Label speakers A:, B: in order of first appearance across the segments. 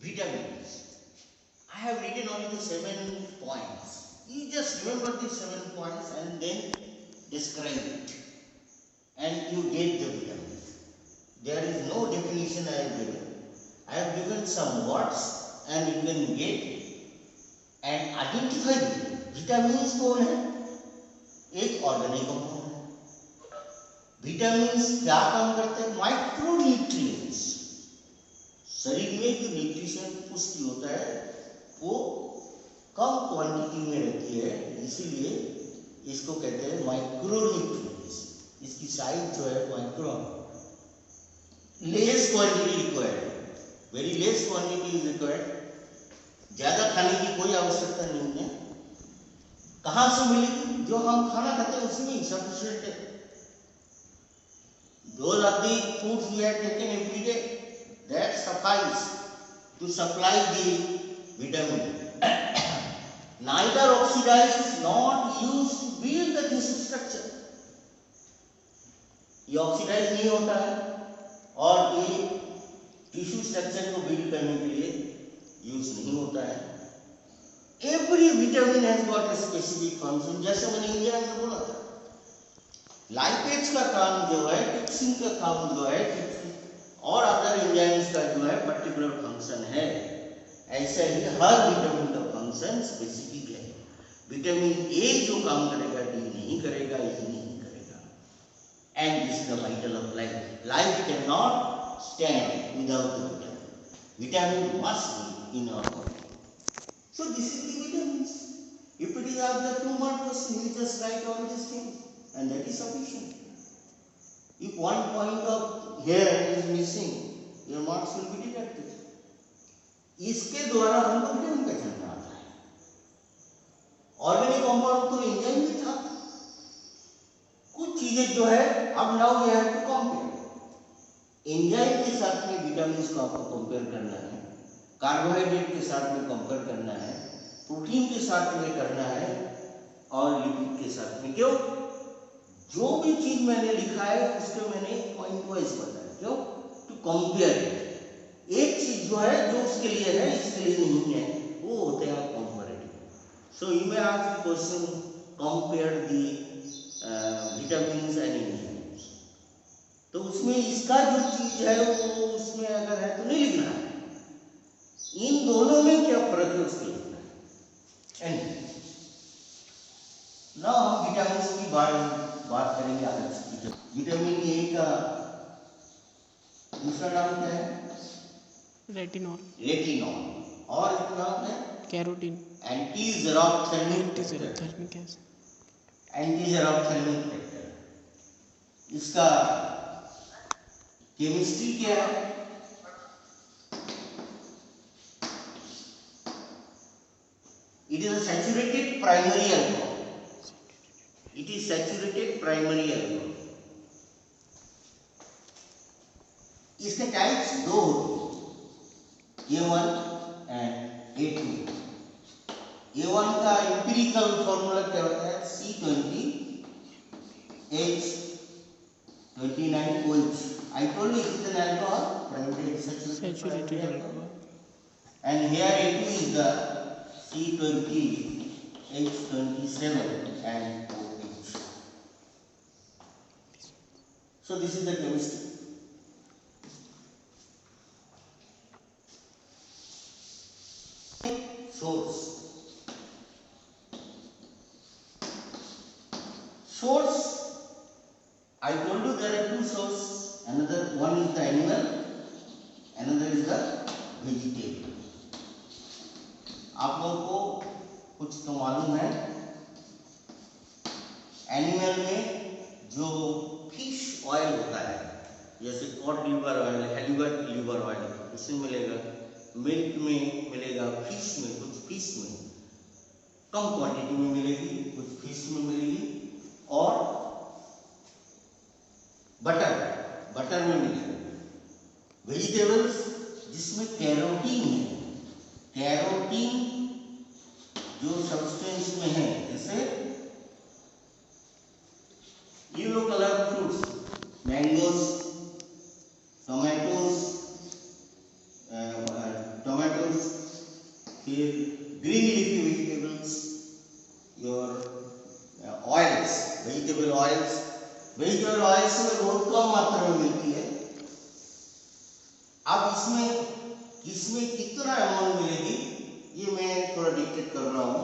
A: vitamins. I have written only the 7 points. You just remember these 7 points and then describe it, and you get the vitamins. There is no definition I have given. I have given some words and you can get and identify them. Vitamins कौन है? एक organic compound है। Vitamins क्या काम करते हैं? Micro nutrients. शरीर में जो न्यूट्रिशन पुष्टि होता है वो कम क्वांटिटी में रहती है, इसीलिए इसको कहते हैं माइक्रो न्यूट्रिएंट्स। इसकी साइज जो है micron, less quantity required, very less quantity is required. ज्यादा खाने की कोई आवश्यकता नहीं है। कहां से मिलेगी? जो हम खाना खाते हैं उसमें ही सफिशिएंट है। Those are the foods we have taken every day that suffice to supply the vitamin. Neither oxidize not used to build the tissue structure. ये ऑक्सीडाइज नहीं होता है और ये टिश्यू स्ट्रक्चर को बिल्ड करने के लिए यूज नहीं होता है। Every vitamin has got a specific function. जैसे मैंने इंडिया में बोला था, लाइपेज का काम जो है, टिक्सिन का काम जो है, और अदर एंजाइम्स का जो है पर्टिकुलर फंक्शन है। ऐसा ही हर विटामिन का फंक्शन स्पेसिफिक है। विटामिन ए जो काम करेगा डी नहीं करेगा, ई नहीं करेगा। And this is the vital of life. Life can not stand without the vitamin. Vitamin must be in our body. So this is the vitamins. If it is of the 2 mark question, you just write all these things and that is sufficient. If one point of here is missing, your marks will be deducted. इसके द्वारा हमको vitamin पहचानना आता है। Organic compound तो enzyme भी था। कुछ चीजें जो है अब now we have to compare. Enzyme के साथ में विटामिन को आपको कंपेयर करना है, कार्बोहाइड्रेट के साथ में कंपेयर करना है, प्रोटीन के साथ में करना है और लिपिड के साथ में। क्यों? जो भी चीज मैंने लिखा है उसको मैंने पॉइंट वाइज बताया। क्यों? To compare. एक चीज जो है जो उसके लिए है इसके लिए नहीं है, वो होते हैं comparative. So you may ask the question, compare the vitamins and enzymes. तो उसमें इसका जो चीज है वो उसमें अगर है तो नहीं लिखना है। इन दोनों में क्या फर्क है उसको लिखना है। एंड नाउ हम विटामिन की बात करेंगे आगे। विटामिन ए का दूसरा नाम क्या है?
B: रेटिनॉल।
A: रेटिनॉल। और एक नाम है
B: कैरोटीन।
A: एंटीजेरोप्थेल्मिक
B: एसिड।
A: एंटीजेरोप्थेल्मिक फैक्टर। इसका केमिस्ट्री क्या है? It is a saturated primary alcohol. It is saturated primary alcohol. इसके टाइप्स दो होते हैं, A1 एंड A2। A1 का एम्पिरिकल फॉर्मूला क्या होता है? C20H29OH। I told you it is an alcohol, primary saturated alcohol. And here A2 is the C20H27 and OH. So this is the chemistry. Source. Source, I told you there are two sources. Another one is the animal, another is the vegetable. आप लोगों को कुछ तो मालूम है, animal में जो fish oil होता है, जैसे cod liver oil, halibut liver oil, उसमें मिलेगा, मिल्क में मिलेगा, फिश में, कुछ फिश में कम क्वांटिटी में मिलेगी, कुछ फिश में मिलेगी, और बटर में मिलेगा। वेजिटेबल्स जिसमें कैरोटीन है, कैरोटीन जो सब्सटेंस में है, जैसे yellow colour fruits, mangoes, tomato vegetables, फिर green leafy vegetables, your oils, vegetable oils में बहुत कम मात्रा में मिलती है। अब इसमें कितना अमाउंट मिलेगी ये मैं थोड़ा डिक्टेट कर रहा हूँ,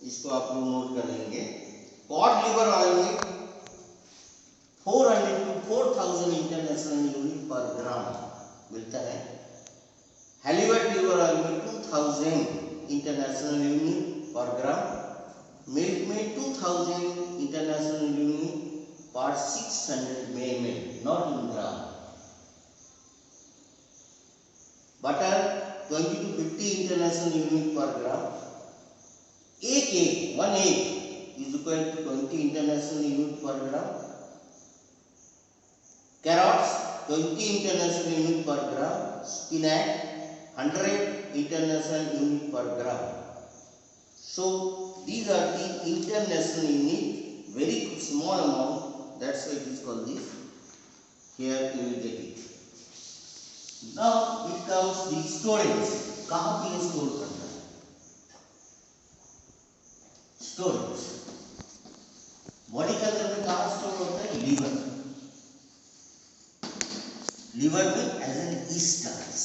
A: इसको आप लोग नोट कर लेंगे। कॉड लिवर ऑयल में 400 to 4000 इंटरनेशनल यूनिट पर ग्राम मिलता है। हेलीवेट लिवर ऑयल में 2000 इंटरनेशनल यूनिट पर ग्राम। मिल्क में 2000 इंटरनेशनल यूनिट पर 600 ml, not in gram. Butter 20 to 50 international unit पर ग्राम। one egg is equal to 20 international unit per gram. Carrots 20 international unit per gram. Spinach 100 international unit per gram. So these are the international unit, very small amount, that's why it is called this. Here you will get it. Now it comes the storage. कहाँ पे ये store करना है? Storage body के अंदर में कहाँ store होता है? लीवर में एज एन ईस्टर्स।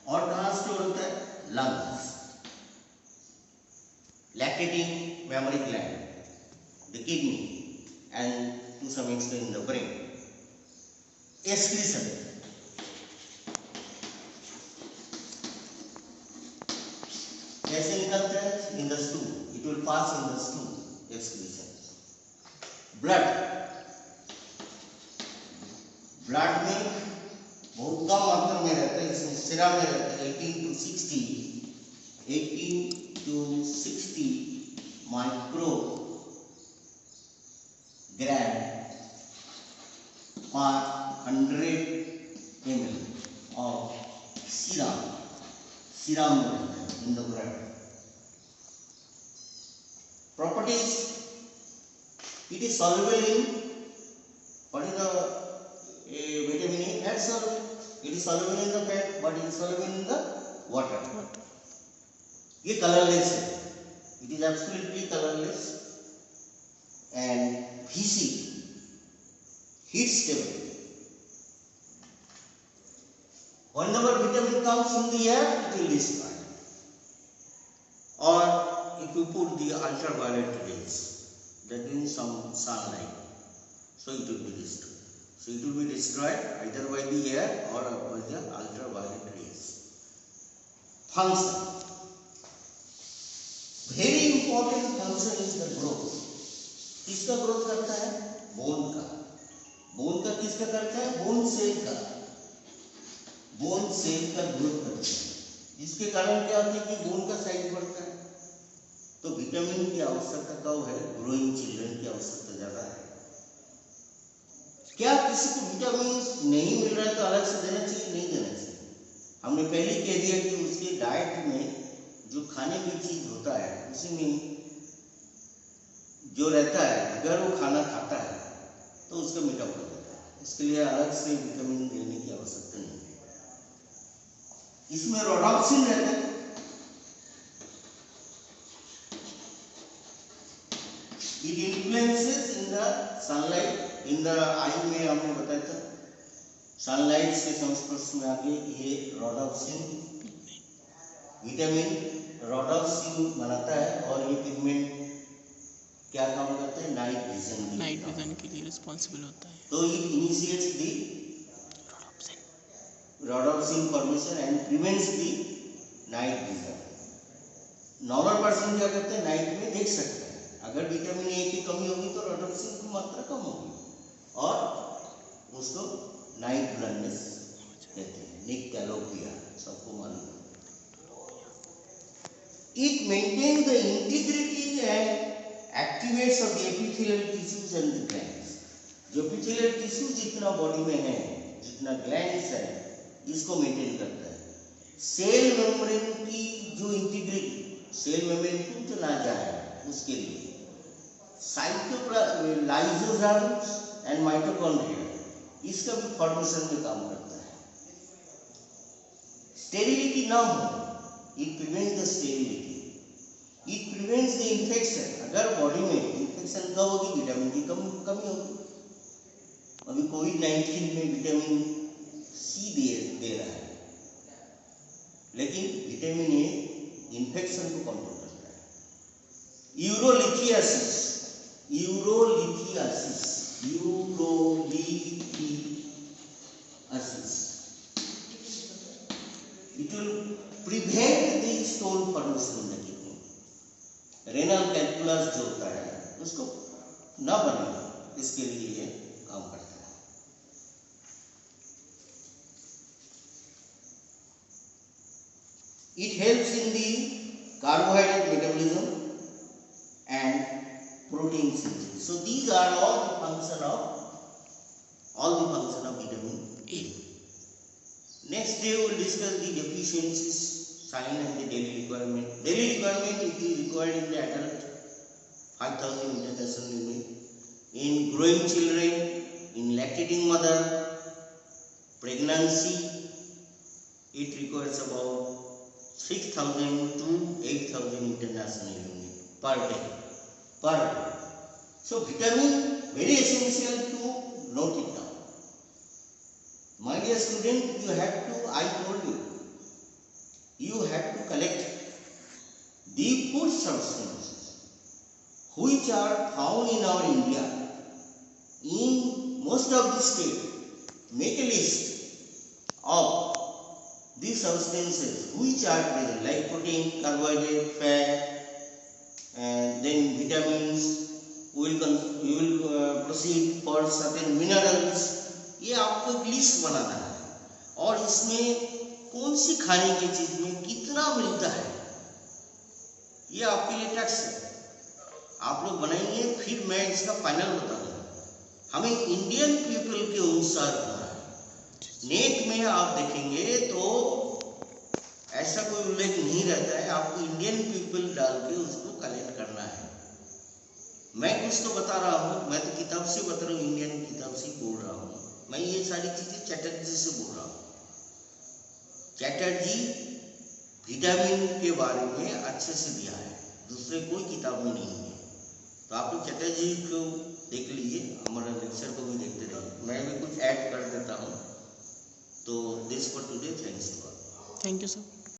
A: और कहाँ स्टोर होता है? Lungs, lactating mammary gland, the kidney and to some extent in the brain. Excretion कैसे निकलता है? In the stool, it will pass in the stool, excretion. Blood में बहुत कम मात्रा में रहता है, इसमें सीरम में रहता है 18 to 60 माइक्रोग्राम पर 100 ml ऑफ सीरम में रहता है in the blood. Properties: it is soluble in, what is the vitamin A? Fat soluble. It is soluble in the fat, but it is soluble in the water. ये colorless है, it is absolutely colorless and viscid, heat stable. Whenever vitamin comes in the air, it will destroy. Or if you put the ultraviolet rays, that means some sunlight, so it will be destroyed. So it will be destroyed either by the air or by the ultraviolet rays. Function. Very important function is the growth. किसका growth करता है? Bone का। Bone का किसका करता है? Bone cell का। Bone cell का ग्रोथ करता है। इसके कारण क्या होता है कि बोन का साइज बढ़ता है। तो विटामिन की आवश्यकता कब है? ग्रोइंग चिल्ड्रन की आवश्यकता ज्यादा है। क्या किसी को विटामिन नहीं मिल रहा है तो अलग से देना चाहिए? नहीं देना चाहिए। हमने पहले कह दिया कि उसके डाइट में जो खाने की चीज होता है उसमें जो रहता है, अगर वो खाना खाता है तो उसका मीठा हो जाता है। इसके लिए अलग से विटामिन देने की आवश्यकता नहीं है। इसमें रोडॉक्सिन रहता है। It influences in the sunlight, in the eye में हमने बताया था, सनलाइट के संस्पर्श में आके ये रोडॉक्सिन विटामिन रोडॉक्सिन बनाता है और ये पिगमेंट क्या काम करता है? नाइट विजन
B: के लिए रिस्पॉन्सिबल होता है।
A: तो it initiates the rhodopsin formation and prevents the night vision. Normal person क्या करते हैं? नाइट में देख सकते हैं। अगर विटामिन ए की कमी होगी तो रोडोप्सिन की मात्रा कम होगी और उसको नाइट ब्लाइंडनेस कहते हैं, निकैलोपिया, सबको मालूम है। It maintains the integrity and activates of the epithelial tissues and the glands. जो epithelial tissue जितना बॉडी में है, जितना ग्लैंड्स है, इसको मेंटेन करता है। सेल मेम्ब्रेन की जो इंटीग्रिटी, सेल मेम्ब्रेन टूट ना जाए उसके लिए लाइसोसोम्स एंड माइटोकॉन्ड्रिया इसका भी फॉर्मेशन में काम करता है। स्टेरिलिटी ना हो, it prevent the sterility, it prevents the infection. अगर बॉडी में इन्फेक्शन कब होगी, विटामिन की कमी होगी। अभी कोविड-19 में विटामिन सी दे रहा है, लेकिन विटामिन ए इन्फेक्शन को कंट्रोल करता है। Urolithiasis, it will prevent the stone formation in the kidney. Renal calculus जो होता है उसको न बने, इसके लिए ये काम करता है। It helps in the carbohydrate metabolism and protein synthesis. So these are all the function of vitamin A. Next day we will discuss the deficiencies, sign and the daily requirement. Daily requirement, it is required in the adult 5000 international limit, in growing children, in lactating mother, pregnancy, it requires about 6000 to 8000 international unit per day. So vitamin very essential to note it down. My dear student, I told you have to collect the food substances which are found in our India. In most of the state, make a list of these substances which are present, like protein, carbohydrate, fat, and then vitamins. We will proceed for certain minerals. ये आपको एक list बनाना है, और इसमें कौन सी खाने की चीज में कितना मिलता है, ये आपके लिए टैक्स है। आप लोग बनाएंगे, फिर मैं इसका फाइनल बताऊंगा। हमें इंडियन पीपल के अनुसार बनाना है। नेट में आप देखेंगे तो ऐसा कोई उल्लेख नहीं रहता है, आपको इंडियन पीपल डाल के उसको कलेक्ट करना है। मैं कुछ तो बता रहा हूँ, मैं तो किताब से बता रहा हूँ, इंडियन किताब से बोल रहा हूँ। मैं ये सारी चीजें चटर्जी से बोल रहा हूँ। चटर्जी विटामिन के बारे में अच्छे से दिया है, दूसरे कोई किताब में नहीं है। तो आप लोग चटर्जी को देख लीजिए, हमारा लेक्चर को भी देखते रहिए। मैं भी कुछ ऐड कर देता हूँ। तो this for today, thanks to all.
B: Thank you sir.